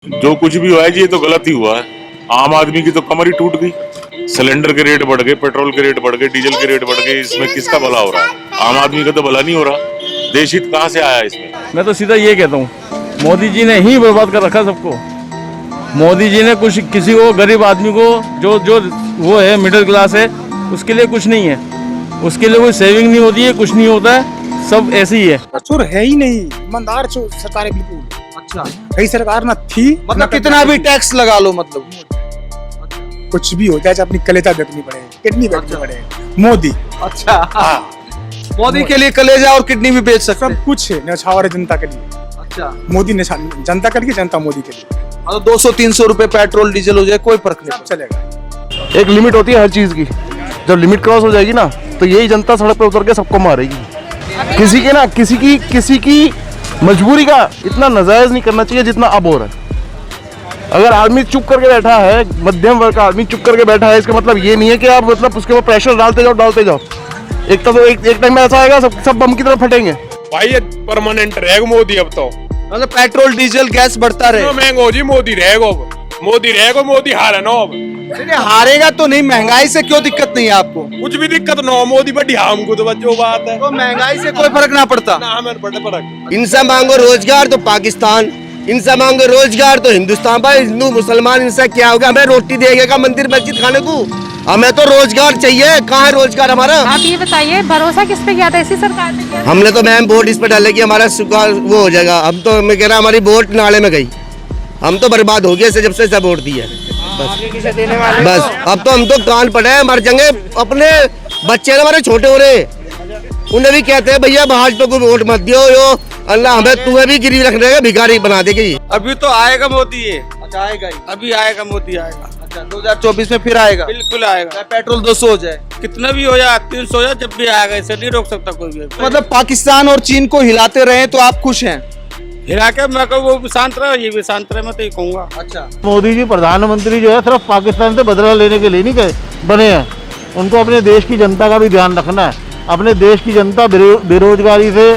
जो कुछ भी हुआ है जी, ये तो गलत ही हुआ है। आम आदमी की तो कमर ही टूट गई। सिलेंडर के रेट बढ़ गए, पेट्रोल के रेट बढ़ गए, डीजल के रेट बढ़ गए। इसमें किसका भला हो रहा है? आम आदमी का तो भला नहीं हो रहा। देश हित कहाँ से आया इसमें? मैं तो सीधा ये कहता हूँ, मोदी जी ने ही बर्बाद कर रखा सबको। मोदी जी ने कुछ किसी को, गरीब आदमी को, जो जो वो है मिडिल क्लास है, उसके लिए कुछ नहीं है। उसके लिए कोई सेविंग नहीं होती है, कुछ नहीं होता है, सब ऐसे ही है। चोर है ही नहीं, ईमानदार सरकार है बिल्कुल। अच्छा, कई सरकार ना थी, मतलब कितना भी टैक्स लगा लो, मतलब कुछ भी हो जाए, अपनी कलेजा बेचनी पड़े, किडनी बेचनी पड़े। मोदी अच्छा, हाँ, मोदी के लिए कलेजा और किडनी भी बेच सकते सब हैं। कुछ है न्यौछावर है जनता के लिए। अच्छा, मोदी ने जनता के लिए, जनता मोदी के लिए। मतलब 200-300 रुपए पेट्रोल डीजल हो जाए, कोई फर्क नहीं सब चलेगा। एक लिमिट होती है हर चीज की। जब लिमिट क्रॉस हो जाएगी ना, तो यही जनता सड़क पे उतर के सबको मारेगी। किसी की मजबूरी का इतना नजायज नहीं करना चाहिए जितना अब हो रहा है। अगर आदमी चुप करके बैठा है, मध्यम वर्ग का आदमी चुप करके बैठा है, इसका मतलब ये नहीं है कि आप मतलब उसके ऊपर प्रेशर डालते जाओ। एक टाइम में ऐसा आएगा, सब बम की तरफ फटेंगे। भाई ये परमानेंट रहेगा मोदी अब तो। मतलब पेट्रोल डीजल गैस बढ़ता रहे, महंगा हो जी, मोदी रहेगा अब। मोदी हारे ना अब। नहीं हारेगा तो नहीं, महंगाई से क्यों दिक्कत नहीं है आपको? कुछ भी दिक्कत ना हो, मोदी बढ़िया हमको तो जो बात है। तो महंगाई से कोई फर्क ना पड़ता ना हमें बड़े फर्क। इनसे मांगो रोजगार तो पाकिस्तान, इनसे मांगो रोजगार तो हिंदुस्तान। भाई हिंदू मुसलमान इनसे क्या होगा? हमें रोटी देगा मंदिर मस्जिद खाने को? हमें तो रोजगार चाहिए। कहाँ है रोजगार हमारा? आप ये बताइए, भरोसा किस पे किया था? इसी सरकार ने किया? हमने तो मैम वोट इस पे डाले कि हमारा वो हो जाएगा। अब तो मैं कह रहा हमारी वोट नाले में गई, हम तो बर्बाद हो गए जब से वोट दिया। बस अब तो हम तो कान पड़े हैं, मर जाएंगे। अपने बच्चे हमारे छोटे हो रहे, उन्हें भी कहते हैं भैया भाजपा को वोट मत दियो, यो अल्लाह हमें तुम्हें भी गिरी रख देगा, भिखारी बना देगी। अभी तो आएगा मोदी ये। अच्छा, आएगा ही, अभी आएगा मोदी आएगा। अच्छा 2024 में फिर आएगा? बिल्कुल आएगा। पेट्रोल 200 हो जाए, कितना भी हो जाए, 300 हो जाए, जब भी आएगा, इसे नहीं रोक सकता कोई भी। मतलब पाकिस्तान और चीन को हिलाते रहे तो आप खुश हैं? हिला के मैं कहूँ वो भी शांत रहे, ये भी शांत रहे, मैं तो ये कहूँगा। अच्छा, मोदी जी प्रधानमंत्री जो है सिर्फ पाकिस्तान से बदला लेने के लिए नहीं बने हैं। उनको अपने देश की जनता का भी ध्यान रखना है। अपने देश की जनता बेरोजगारी से,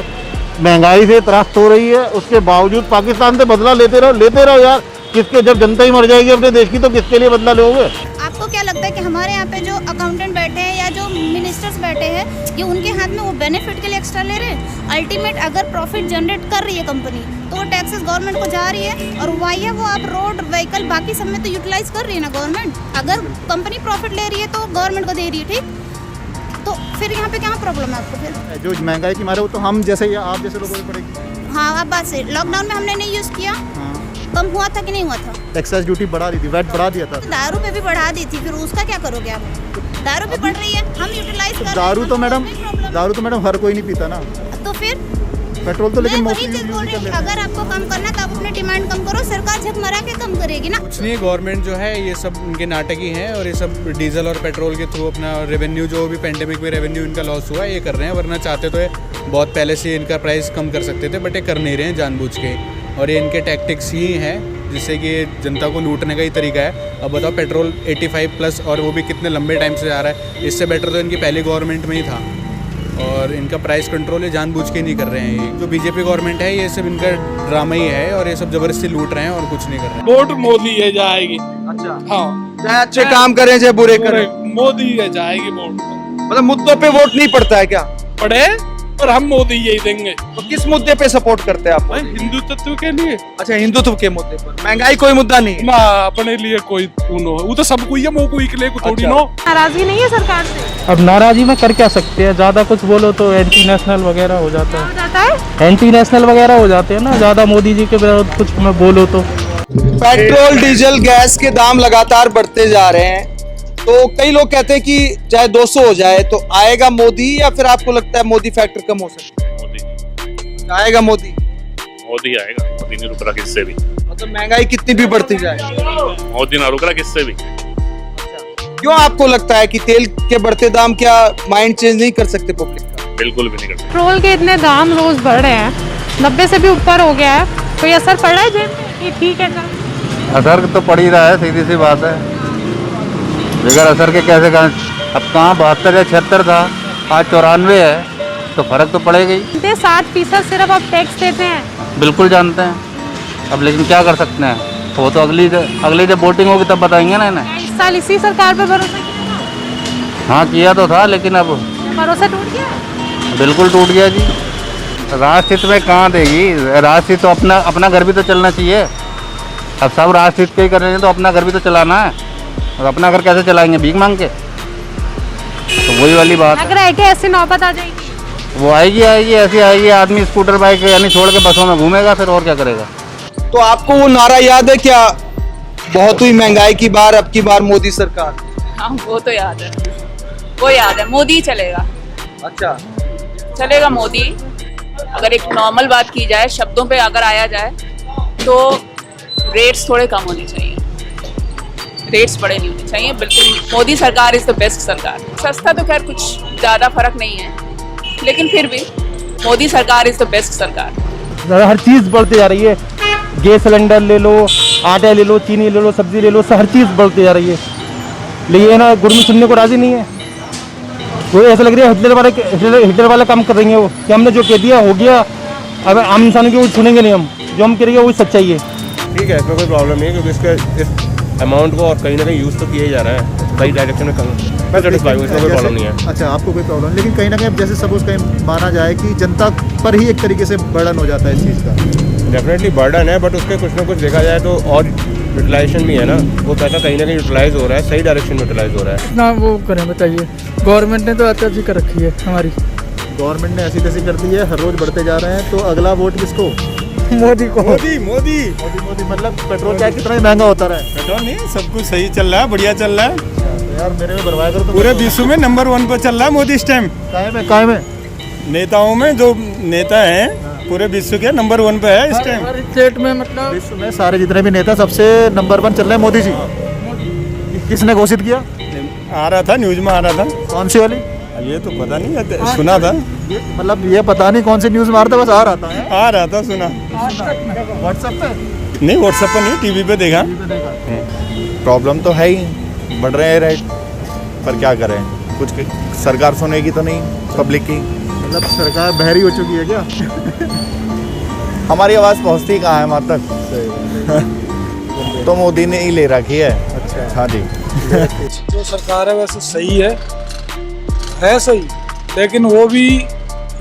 महंगाई से त्रस्त हो रही है, उसके बावजूद पाकिस्तान से बदला लेते रहो यार। किसके, जब जनता ही मर जाएगी अपने देश की, तो किसके लिए बदला लोगे? आपको क्या लगता है कि हमारे यहाँ पे जो अकाउंटेंट बैठे हैं या जो मिनिस्टर्स बैठे हैं, ये उनके हाथ में वो बेनिफिट के लिए एक्स्ट्रा ले रहे हैं? अल्टीमेट अगर प्रॉफिट जनरेट कर रही है कंपनी, तो वो टैक्सेस गवर्नमेंट को जा रही है, और वही है वो आप रोड व्हीकल बाकी सब में तो यूटिलाइज कर रही है ना गवर्नमेंट। अगर कंपनी प्रॉफिट ले रही है तो गवर्नमेंट को दे रही है, ठीक? तो फिर यहाँ पे क्या प्रॉब्लम है आपको? फिर जो महंगाई की मारे वो तो हम जैसे आप जैसे लोगों को पड़ेगी। हाँ, आप बात सही। लॉकडाउन में हमने नहीं यूज़ किया, कम हुआ था कि नहीं हुआ था? एक्साइज ड्यूटी बढ़ा दी थी, वैट बढ़ा दिया था। दारू पे भी बढ़ा दी थी, फिर उसका क्या करोगे आप? दारू भी बढ़ रही है, हम यूटिलाइज कर रहे हैं। दारू तो मैडम हर कोई नहीं पीता ना। तो फिर पेट्रोल तो लेकिन मैं वही चीज बोल रही हूँ, अगर आपको कम करना है तो आप अपने डिमांड कम करो, सरकार झक मरा के कम करेगी ना। कुछ नहीं, गवर्नमेंट जो है ये सब इनके नाटक ही हैं, और ये सब डीजल और पेट्रोल के थ्रू अपना रेवेन्यू, जो भी पेंडेमिक में रेवेन्यू इनका लॉस हुआ ये कर रहे हैं। वरना चाहते तो ये बहुत पहले से इनका प्राइस कम कर सकते थे, बट ये कर नहीं रहे हैं जानबूझ के। और ये इनके टैक्टिक्स ही हैं जिससे कि जनता को लूटने का ही तरीका है। अब बताओ, पेट्रोल 85+ और वो भी कितने लंबे टाइम से आ रहा है। इससे बेटर तो इनकी पहली गवर्नमेंट में ही था। और इनका प्राइस कंट्रोल ये जानबूझ के नहीं कर रहे हैं। ये जो बीजेपी गवर्नमेंट है, ये सब इनका ड्रामा ही है, और ये सब जबरदस्ती लूट रहे हैं और कुछ नहीं कर रहे हैं। वोट मोदी है जाएगी। अच्छा, हाँ, चाहे अच्छे काम करें चाहे बुरे करें, मोदी है जाएगी वोट। मतलब मुद्दों पे वोट नहीं पड़ता है क्या? पड़े, पर हम मोदी यही देंगे। तो किस मुद्दे पे सपोर्ट करते हैं आप? हिंदुत्व के लिए। अच्छा, हिंदुत्व के मुद्दे पर। महंगाई कोई मुद्दा नहीं है ना, अपने लिए कोई वो तो सब कोई है, मोह कोई के लिए थोड़ी नो। नाराजगी नहीं है सरकार से? अब नाराजी में कर क्या सकते हैं? ज्यादा कुछ बोलो तो एंटी नेशनल वगैरह हो जाता हो जाता है, है। एंटी नेशनल वगैरह हो जाते हैं ना, ज्यादा मोदी जी के विरुद्ध कुछ में बोलो तो। पेट्रोल डीजल गैस के दाम लगातार बढ़ते जा रहे हैं, तो कई लोग कहते हैं कि चाहे 200 हो जाए तो आएगा मोदी, या फिर आपको लगता है मोदी फैक्टर कम हो सकता है? मोदी आएगा मोदी आएगा। मोदी नहीं रुक रहा किससे भी। मतलब महंगाई कितनी भी बढ़ती जाए, मोदी ना रुक रहा किससे भी। क्यों आपको लगता है कि तेल के बढ़ते दाम क्या माइंड चेंज नहीं कर सकते पब्लिक का? बिल्कुल भी नहीं कर सकते। पेट्रोल के इतने दाम रोज बढ़ रहे हैं, 90 से भी ऊपर हो गया है, कोई असर पड़ रहा है जेब में कि ठीक है सर? असर तो पड़ ही रहा है, सीधी सी बात है। बगैर असर के कैसे कहें? अब कहाँ 72 या 76 था, आज 94 है, तो फर्क तो पड़ेगा ही। 7% सिर्फ आप टैक्स देते हैं। बिल्कुल जानते हैं, अब लेकिन क्या कर सकते हैं। वो तो अगली जब वोटिंग होगी तब बताएंगे ना इन्हें। इस साल इसी सरकार पे भरोसा किया हाँ किया तो था, लेकिन अब था, भरोसा टूट गया। बिल्कुल टूट गया जी। राजनीति में कहाँ देगी, राजनीति तो अपना घर भी तो चलना चाहिए। अब सब राजनीति के ही कर रहे हैं तो अपना घर भी तो चलाना है, और अपना घर कैसे चलाएंगे, भीख मांग के? तो वही वाली बात लग रहा है कि ऐसी नौबत आ जाएगी। वो आएगी ऐसी आएगी, आदमी स्कूटर बाइक यानी छोड़ के बसों में घूमेगा, फिर और क्या करेगा। तो आपको वो नारा याद है क्या, बहुत हुई महंगाई की बार, अब की बार मोदी सरकार? हाँ वो तो याद है, वो याद है, मोदी चलेगा। अच्छा, चलेगा मोदी। अगर एक नॉर्मल बात की जाए, शब्दों पे अगर आया जाए तो रेट्स थोड़े कम होने चाहिए, रेट्स बड़े नहीं होने चाहिए। बिल्कुल मोदी सरकार इज़ द बेस्ट सरकार। सस्ता तो खैर कुछ ज़्यादा फर्क नहीं है, लेकिन फिर भी मोदी सरकार इज़ द बेस्ट सरकार। हर चीज़ बढ़ती जा रही है, गैस सिलेंडर ले लो, आटा ले लो, चीनी ले लो, सब्जी ले लो, हर चीज़ बढ़ती जा रही है। लेकिन ये ना गवर्नमेंट सुनने को राजी नहीं है। वो ऐसा लग रहा है हिटलर वाला काम कर रही है वो, कि हमने जो कह दिया हो गया, अब आम इंसान की वो सुनेंगे नहीं, हम जो हम करेंगे वही सच्चाई है। ठीक है, इसमें कोई प्रॉब्लम नहीं है, क्योंकि इसके इस अमाउंट को और कहीं ना कहीं यूज़ तो किया ही जा रहा है, सही डायरेक्शन में मैं सेटिस्फाई हूँ, इसमें कोई प्रॉब्लम नहीं है। अच्छा, आपको कोई प्रॉब्लम, लेकिन कहीं ना कहीं जैसे सपोज कहीं माना जाए कि जनता पर ही एक तरीके से बर्डन हो जाता है इस चीज़ का। डेफिनेटली बर्डन है, बट उसके कुछ ना कुछ देखा जाए तो और यूटिलाइजेशन भी है ना, वो पैसा कहीं ना कहीं यूटिलाइज हो रहा है, सही डायरेक्शन में यूटिलाइज हो रहा है ना। वो करें बताइए, गवर्नमेंट ने तो अच्छी कर रखी है हमारी, गवर्नमेंट ने ऐसी तैसी कर दी है, हर रोज बढ़ते जा रहे हैं। तो अगला वोट किसको? मोदी को। मोदी मोदी मोदी मोदी मतलब पेट्रोल क्या कितना ही महंगा होता रहा है? पेट्रोल नहीं, सब कुछ सही चल रहा है, बढ़िया चल रहा है। तो यार मेरे में बर्बाद करो तो पूरे विश्व में नंबर 1 पर चल रहा है मोदी इस टाइम। काहे में नेताओं में जो नेता हैं पूरे विश्व के नंबर 1 पे है इस टाइम। स्टेट में मतलब विश्व में सारे जितने भी नेता सबसे नंबर 1 चल रहे हैं मोदी जी। किसने घोषित किया? आ रहा था, न्यूज में आ रहा था। कौन सी वाली? ये तो पता नहीं, सुना था। मतलब ये पता नहीं कौन सी न्यूज में आ रहा था, बस आ रहा था सुना। व्हाट्सएप पे नहीं, व्हाट्सएप पर नहीं, टीवी पे देखा। प्रॉब्लम तो है ही, बढ़ रहे हैं रेट, पर क्या करें, कुछ सरकार सुनेगी तो नहीं पब्लिक की। मतलब सरकार बहरी हो चुकी है क्या? हमारी आवाज़ पहुंचती कहाँ है वहाँ तक? तो मोदी ने ही ले रखी है। अच्छा, हाँ जी। जो सरकार है वैसे सही है सही, लेकिन वो भी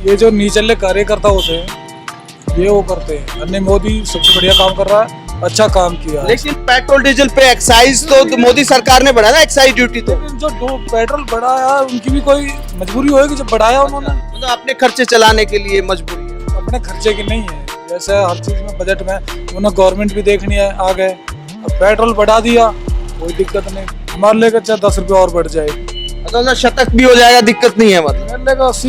ये जो नीचले कार्यकर्ता होते हैं ये वो करते हैं। अन्य मोदी सबसे बढ़िया काम कर रहा है, अच्छा काम किया। लेकिन पेट्रोल डीजल पे एक्साइज तो मोदी सरकार ने बढ़ाया ना, एक्साइज ड्यूटी। तो जो पेट्रोल बढ़ाया उनकी भी कोई मजबूरी होगी, जब बढ़ाया उन्होंने मतलब अपने खर्चे चलाने के लिए मजबूरी है, अपने खर्चे की नहीं है। जैसे हर चीज में बजट में उन्हें गवर्नमेंट भी देखनी है, आ गए अब पेट्रोल बढ़ा दिया, कोई दिक्कत नहीं। हमारे लेकर चाहे 10 रुपये और बढ़ जाए, मतलब शतक भी हो जाएगा, दिक्कत नहीं है। मतलब लेकर 80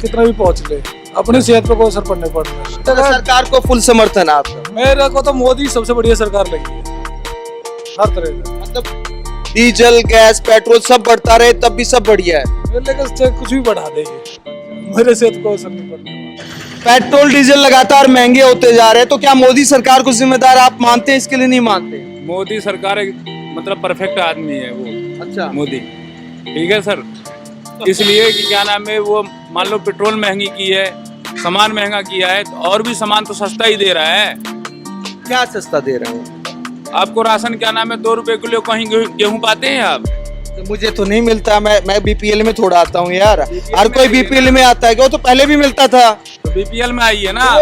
कितना भी पहुंच ले, अपनी सेहत पे कोई असर पड़ने पड़ रहा है। तो सरकार को फुल समर्थन है आपका? मेरे को तो मोदी सबसे बढ़िया सरकार लगी है हर तरह से। मतलब डीजल गैस पेट्रोल सब बढ़ता रहे तब भी सब बढ़िया है। मेरे लेकर चाहे कुछ भी बढ़ा देगी, मेरे सेहत को असर नहीं पड़ने वाला। पेट्रोल डीजल लगातार महंगे होते जा रहे हैं, तो क्या मोदी सरकार को जिम्मेदार आप मानते हैं, इसके लिए नहीं मानते? मोदी सरकार मतलब परफेक्ट आदमी है वो। अच्छा, मोदी ठीक है सर, इसलिए कि क्या नाम है, वो मान लो पेट्रोल महंगी की है, सामान महंगा किया है, तो और भी सामान तो सस्ता ही दे रहा है। क्या सस्ता दे रहे हैं? आपको राशन क्या नाम है 2 रुपए किलो कहीं गेहूँ पाते हैं आप? तो मुझे तो नहीं मिलता, मैं बीपीएल में थोड़ा आता हूँ यार। हर कोई बीपीएल में आता है, वो तो पहले भी मिलता था। तो बीपीएल में आई है ना।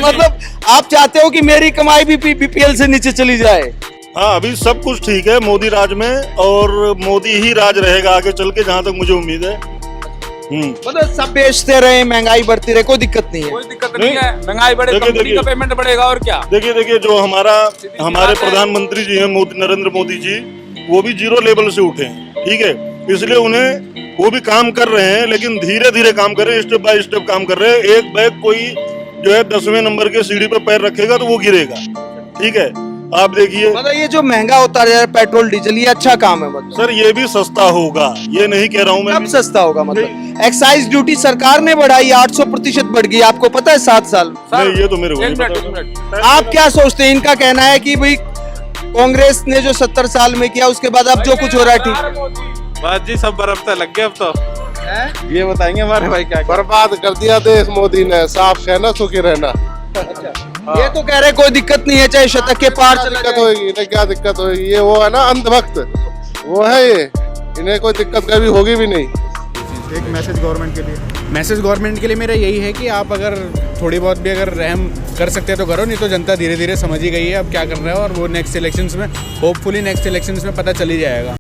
मतलब आप चाहते हो कि मेरी कमाई भी बीपीएल से नीचे चली जाए? हाँ, अभी सब कुछ ठीक है मोदी राज में, और मोदी ही राज रहेगा आगे चल के, जहाँ तक मुझे उम्मीद है। मतलब सब बेचते रहे, महंगाई बढ़ती रहे, कोई दिक्कत नहीं है। कोई दिक्कत नहीं है, महंगाई बढ़े, कंपनी का पेमेंट बढ़ेगा, और क्या। देखिए जो हमारे प्रधानमंत्री जी हैं नरेंद्र मोदी जी, वो भी 0 लेवल से उठे हैं, ठीक है। इसलिए उन्हें वो भी काम कर रहे हैं, लेकिन धीरे धीरे काम कर रहे हैं, स्टेप बाय स्टेप काम कर रहे हैं। एक बैग कोई जो है 10वें नंबर के सीढ़ी पे पैर रखेगा तो वो गिरेगा, ठीक है। आप देखिए, मतलब ये जो महंगा होता जा रहा है पेट्रोल डीजल, ये अच्छा काम है? मतलब सर ये भी सस्ता होगा, ये नहीं कह रहा हूँ मैं। कब सस्ता होगा? मतलब एक्साइज ड्यूटी सरकार ने बढ़ाई, 800% बढ़ गई, आपको पता है 7 साल में? नहीं, ये तो मेरे को नहीं पता। आप क्या सोचते हैं? इनका कहना है कि भाई कांग्रेस ने जो 70 साल में किया, उसके बाद अब जो कुछ हो रहा है ठीक। बस जी, सब बर्फ लग गया अब तो। ये बताएंगे हमारे भाई क्या बर्बाद कर दिया देश मोदी ने, साफ कहना सुखी रहना। अच्छा, ये तो कह रहे कोई दिक्कत नहीं है, चाहे शतक के पार चला दिक्कत जाए। होगी, इन्हें क्या दिक्कत होगी? ये वो है ना अंधभक्त, वो है ये, इन्हें कोई दिक्कत कभी होगी भी नहीं। एक मैसेज गवर्नमेंट के लिए, मैसेज गवर्नमेंट के लिए मेरा यही है कि आप अगर थोड़ी बहुत भी अगर रहम कर सकते हैं तो करो, नहीं तो जनता धीरे धीरे समझ ही गई है अब क्या कर रहा है, और वो नेक्स्ट इलेक्शंस में होपफुली नेक्स्ट इलेक्शंस में पता चल ही जाएगा।